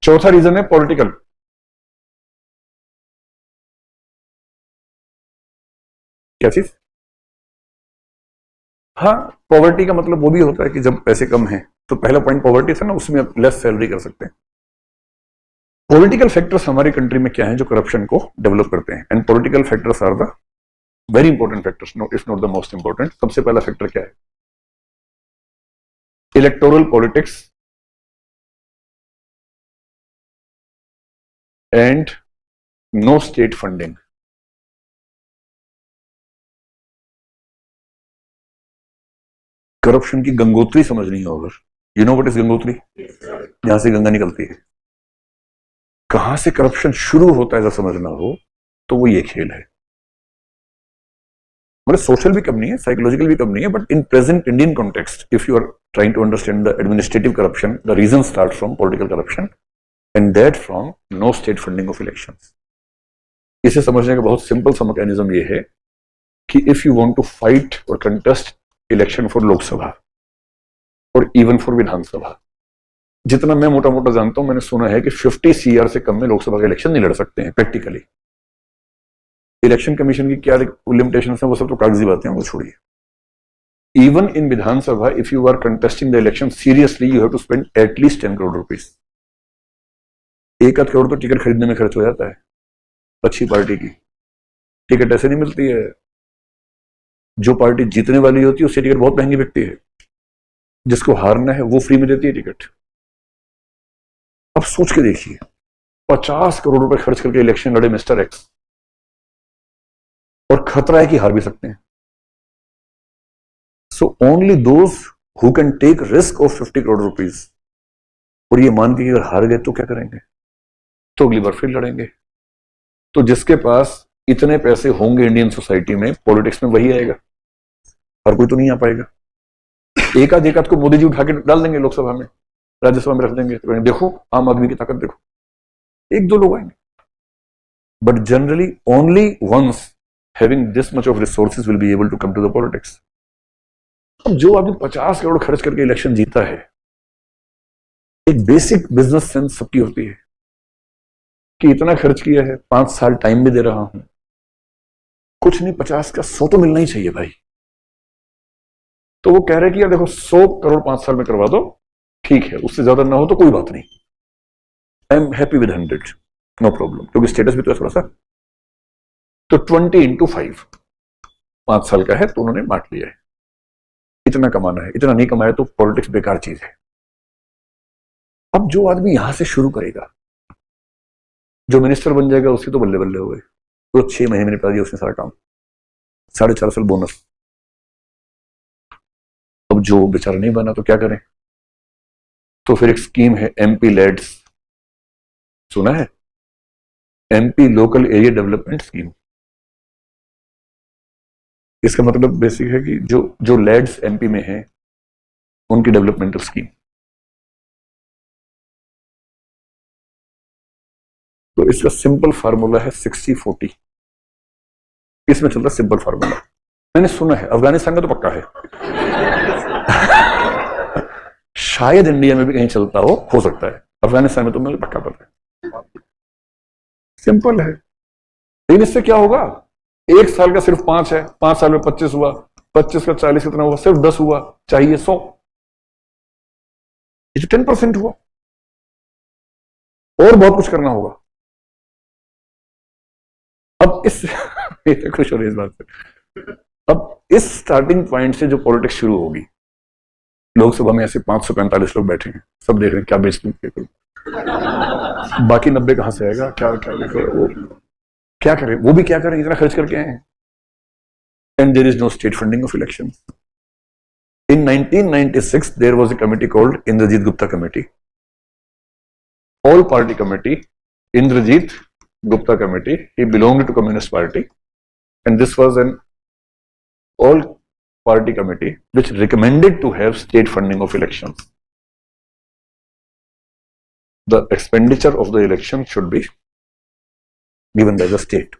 चौथा रीजन है पॉलिटिकल। क्या चीज? हाँ, पॉवर्टी का मतलब वो भी होता है कि जब पैसे कम हैं, तो पहला पॉइंट पॉवर्टी था ना, उसमें आप लेस सैलरी कर सकते हैं। पॉलिटिकल फैक्टर्स हमारी कंट्री में क्या है जो करप्शन को डेवलप करते हैं, and political factors are the very important factors, if not the most important. सबसे पहला फैक्टर क्या है? Electoral politics and no state funding. Corruption की गंगोत्री समझनी हो अगर, you know what is Gangotri? यहां से गंगा निकलती है। कहां से करप्शन शुरू होता है अगर समझना हो तो वो ये खेल है। मतलब सोशल भी कम नहीं है, साइकोलॉजिकल भी कम नहीं है, but in present Indian context if you are trying to understand the administrative corruption, the reason start from political corruption and that from no state funding of elections. इसे समझने का बहुत सिंपल सा मैकेनिज्म ये है कि if you want to fight और contest election for Lok Sabha और इवन फॉर विधानसभा, जितना मैं मोटा मोटा जानता हूं, मैंने सुना है कि 50 सीआर से कम में लोकसभा का इलेक्शन नहीं लड़ सकते हैं प्रैक्टिकली। इलेक्शन कमीशन की क्या लिमिटेशन है वो सब तो कागजी बातें हैं, वो छोड़िए। Even in Vidhan Sabha if you are contesting the election seriously you have to spend at least 10 crore rupees. 1 crore तो टिकट खरीदने में खर्च हो जाता है। अच्छी पार्टी की टिकट ऐसे नहीं मिलती है। जो पार्टी जीतने वाली होती है उससे टिकट बहुत महंगी बिकती है, जिसको हारना है वो फ्री में देती है टिकट। अब सोच के देखिए, 50 करोड़ रुपए खर्च करके इलेक्शन लड़े मिस्टर एक्स, और खतरा है कि हार भी सकते हैं। So only those who can take risk of 50 crore rupees, और ये मान के अगर हार गए तो क्या करेंगे, तो अगली बार फिर लड़ेंगे। तो जिसके पास इतने पैसे होंगे इंडियन सोसाइटी में, पॉलिटिक्स में वही आएगा, हर कोई तो नहीं आ पाएगा। एक आध को मोदी जी उठा के डाल देंगे लोकसभा में, राज्यसभा में रख देंगे, तो देखो आम आदमी की ताकत देखो, 1-2 लोग आएंगे। But generally only ones having this much of resources will be able to come to the politics. अब जो आदमी 50 करोड़ खर्च करके इलेक्शन जीता है, एक बेसिक बिजनेस सेंस सबकी होती है कि इतना खर्च किया है, 5 साल टाइम भी दे रहा हूं, कुछ नहीं 50 का 100 तो मिलना ही चाहिए भाई। तो वो कह रहे कि यार देखो 100 करोड़ 5 साल में करवा दो, ठीक है, उससे ज्यादा ना हो तो कोई बात नहीं, I am happy with 100, no problem, क्योंकि स्टेटस भी तो है थोड़ा सा। तो 20 into 5, 5 साल का है तो उन्होंने बांट लिया है। इतना कमाना है, इतना नहीं कमाया तो पॉलिटिक्स बेकार चीज है। अब जो आदमी यहां से शुरू करेगा, जो मिनिस्टर बन जाएगा उसकी तो बल्ले बल्ले हो गए, तो 6 महीने में निपटा दिया उसने सारा काम, 4.5 साल बोनस। अब जो बेचारा नहीं बना तो क्या करें? तो फिर एक स्कीम है एमपी लेड्स, सुना है? MP local area development scheme. इसका मतलब बेसिक है कि जो लैड्स एमपी में हैं उनकी डेवलपमेंटल स्कीम। तो इसका सिंपल फार्मूला है 60-40। इसमें चलता है सिंपल फार्मूला, मैंने सुना है, अफगानिस्तान का तो पक्का है शायद इंडिया में भी कहीं चलता हो सकता है, अफगानिस्तान में तो मुझे पक्का पता है। सिंपल है, लेकिन इससे क्या होगा? 1 साल का सिर्फ 5 है, 5 साल में 25 हुआ, 25 का 40 कितना हुआ? सिर्फ 10 हुआ, चाहिए 100, ये 10% हुआ। और बहुत कुछ करना होगा। अब इस खुश हो रही इस बात से। अब इस स्टार्टिंग पॉइंट से जो पॉलिटिक्स शुरू होगी, लोकसभा में ऐसे 545 लोग बैठे हैं, सब देख रहे हैं क्या बेचते बाकी 90 कहां से आएगा, क्या क्या देखो, वो क्या करें, वो भी क्या करें, इतना खर्च करके आए हैं। And there is no state funding of election. In 1996 there was a committee called Indrajit Gupta Committee, all party committee, Indrajit Gupta Committee. He belonged to Communist Party, and this was an all party committee which recommended to have state funding of elections. The expenditure of the election should be given by the state.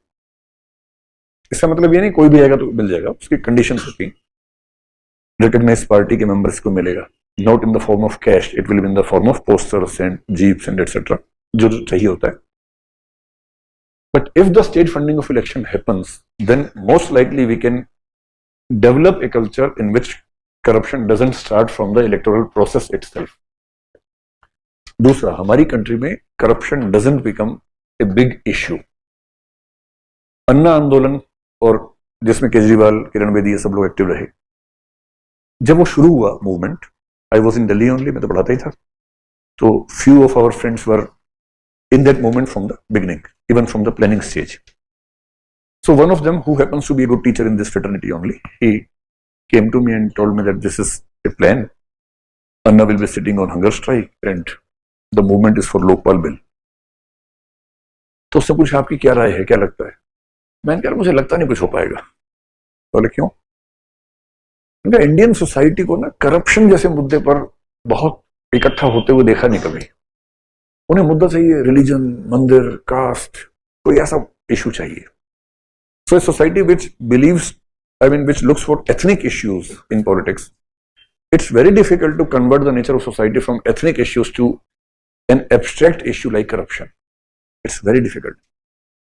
इसका मतलब ये नहीं कोई भी आएगा तो मिल जाएगा, उसकी कंडीशंस होती हैं। रिकॉग्नाइज्ड पार्टी के मेंबर्स को मिलेगा, not in the form of cash, it will be in the form of posters and jeeps and etc. जो चाहिए होता है. But if the state funding of election happens, then most likely we can develop a culture in which corruption doesn't start from the electoral process itself. दूसरा, हमारी country में corruption doesn't become a big issue. अन्ना आंदोलन और जिसमें केजरीवाल, किरण बेदी ये सब लोग active रहे, जब वो शुरू हुआ movement, I was in Delhi only, मैं तो पढ़ाता ही था, तो few of our friends were in that moment from the beginning, even from the planning stage. So one of them, who happens to be a good teacher in this fraternity only, he came to me and told me that this is a plan. Anna will be sitting on hunger strike and the movement is for Lokpal bill. तो उससे पूछा आपकी क्या राय है, क्या लगता है? मैंने कहा मुझे लगता नहीं कुछ हो पाएगा. बोले क्यों? इंडियन सोसाइटी को ना करप्शन जैसे मुद्दे पर बहुत इकट्ठा होते हुए देखा नहीं कभी. उन्हें मुद्दा चाहिए रिलीजन, मंदिर, कास्ट, कोई ऐसा इशू चाहिए. So society which believes, I mean which looks for ethnic issues in politics, it's very difficult to convert the nature of society from ethnic issues to an abstract issue like corruption. It's very difficult.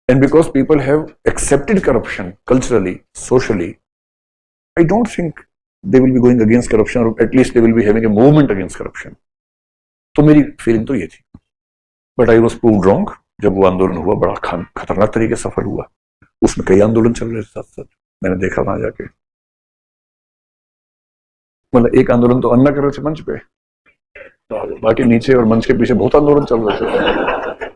And because people have accepted corruption culturally, socially, I don't think they will be going against corruption, और at least they will be having a movement against corruption. तो मेरी feeling तो ये थी. But I was proved wrong. जब वो आंदोलन हुआ, बड़ा खतरनाक तरीके से सफल हुआ. उसमें कई आंदोलन चल रहे थे साथ साथ, मैंने देखा वहां जाके. मतलब एक आंदोलन तो अन्ना कर रहे थे मंच पे, तो बाकी नीचे और मंच के पीछे बहुत आंदोलन चल रहे थे.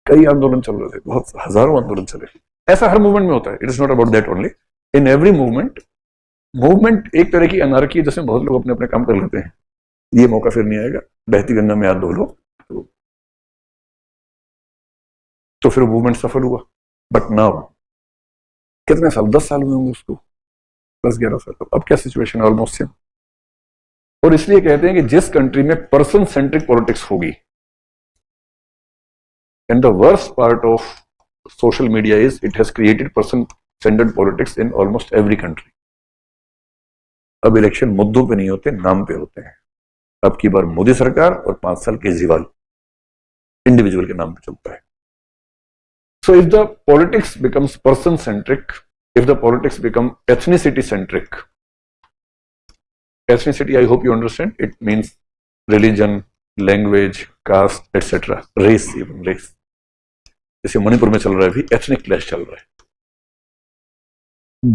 कई आंदोलन चल रहे थे, बहुत हजारों आंदोलन चले. ऐसा हर मूवमेंट में होता है. It is not about that only. In every movement एक तरह की अनार्की है, जिसमें बहुत लोग अपने अपने काम कर लेते हैं. ये मौका फिर नहीं आएगा, बहती गंगा में हाथ धो लो. तो फिर मूवमेंट सफल हुआ. बट नाउ कितने साल, 10 साल हुए होंगे उसको, 10-11 साल. अब क्या सिचुएशन, ऑलमोस्ट सेम. और इसलिए कहते हैं कि जिस कंट्री में पर्सन सेंट्रिक पॉलिटिक्स होगी, and the worst part of social media is it has created person centric politics in almost every country. अब इलेक्शन मुद्दों पे नहीं होते, नाम पे होते हैं. अब की बार मोदी सरकार और 5 साल केजरीवाल, इंडिविजुअल के नाम पे चलता है. So if the politics becomes person-centric, if the politics become ethnicity-centric, ethnicity, I hope you understand, it means religion, language, caste, etc. Race, even race. जैसे मणिपुर में चल रहा है अभी, ethnic clash चल रहा है.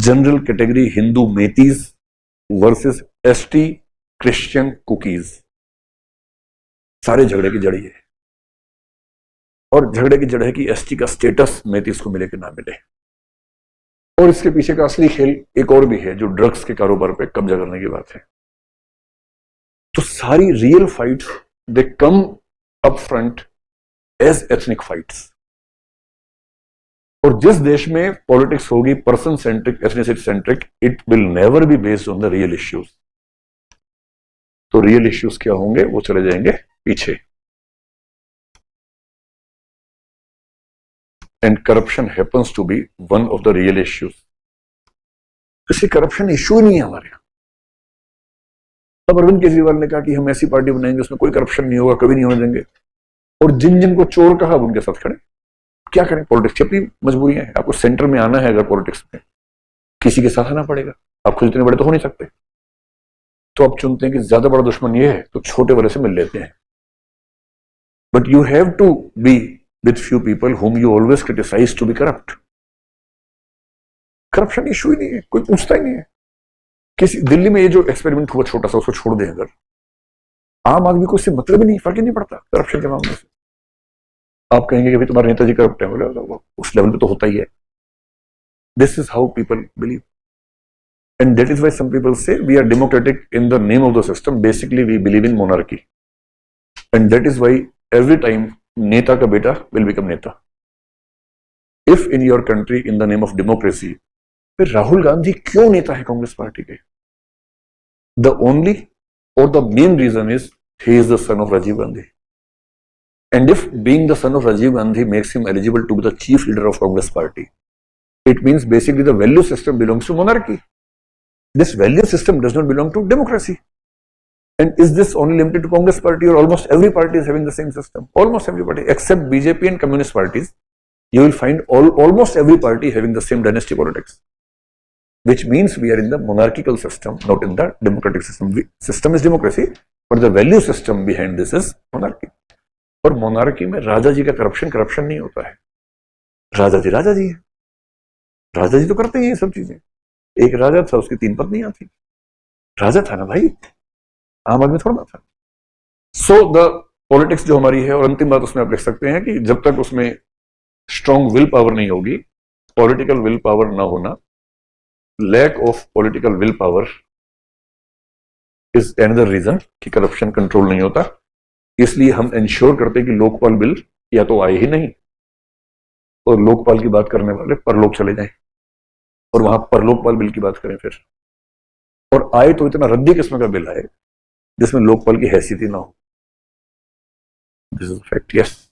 General category Hindu Metis versus ST Christian cookies. सारे झगड़े की जड़ ये है. और झगड़े की जड़ है कि एसटी का स्टेटस मेतीस को मिले कि ना मिले. और इसके पीछे का असली खेल एक और भी है, जो ड्रग्स के कारोबार पे कब्जा करने की बात है. तो सारी real fights they come up front as ethnic fights. और जिस देश में पॉलिटिक्स होगी person centric, ethnicity centric, it will never be based on the real issues. तो रियल इश्यूज क्या होंगे, वो चले जाएंगे पीछे. And corruption happens to be one of the real issues. किसी करप्शन इश्यू नहीं है हमारे यहाँ. अब अरविंद केजरीवाल ने कहा कि हम ऐसी पार्टी बनाएंगे उसमें कोई करप्शन नहीं होगा, कभी नहीं होने देंगे. और जिन जिन को चोर कहा, उनके साथ खड़े. क्या करें, पॉलिटिक्स की अपनी मजबूरियां हैं. आपको सेंटर में आना है अगर पॉलिटिक्स में, किसी के साथ आना पड़ेगा. आप खुद इतने बड़े तो हो नहीं सकते. तो आप चुनते हैं कि ज्यादा बड़ा दुश्मन ये है, तो छोटे बड़े से मिल लेते हैं. But you have to be with few people whom you always criticize to be corrupt. Corruption issue ही नहीं है, कोई पूछता ही नहीं है. किसी दिल्ली में ये जो एक्सपेरिमेंट हुआ छोटा सा, उसको छोड़ दें अगर, आम आदमी को इससे मतलब ही नहीं, फर्क ही नहीं पड़ता करप्शन के मामले से. आप कहेंगे कि भाई तुम्हारे नेताजी करप्ट है, बोले उस लेवल पे तो होता ही है. This is how people believe. And that is why some people say we are democratic in the name of the system. Basically we believe in monarchy. And that is why every time नेता का बेटा will become नेता. If in your country in the name of democracy, फिर राहुल गांधी क्यों नेता है Congress party के? The only और the main reason is he is the son of Rajiv Gandhi. And if being the son of Rajiv Gandhi makes him eligible to be the chief leader of Congress party, it means basically the value system belongs to monarchy. This value system does not belong to democracy. And is this only limited to Congress party, or almost every party is having the same system? Almost every party except BJP and communist parties, you will find almost every party having the same dynasty politics, which means we are in the monarchical system, not in the democratic system. System is democracy, but the value system behind this is monarchy. और monarchy में राजा जी का corruption नहीं होता है। राजा जी है, राजा जी तो करते हैं ये सब चीजें। एक राजा था, उसकी 3 पत्नियां थी, राजा था ना भाई, आम आदमी थोड़ा ना था। सो द पॉलिटिक्स जो हमारी है, और अंतिम बात उसमें आप लिख सकते हैं कि जब तक उसमें स्ट्रॉन्ग विल पावर नहीं होगी, पॉलिटिकल विल पावर ना होना, lack of political will power is another reason कि करप्शन कंट्रोल नहीं होता। इसलिए हम इंश्योर करते हैं कि लोकपाल बिल या तो आए ही नहीं, और लोकपाल की बात करने वाले परलोक चले जाएं और वहां परलोकपाल बिल की बात करें फिर, और आए तो इतना रद्दी किस्म का बिल आए जिसमें लोकपाल की हैसियत ही ना हो। This is fact. यस।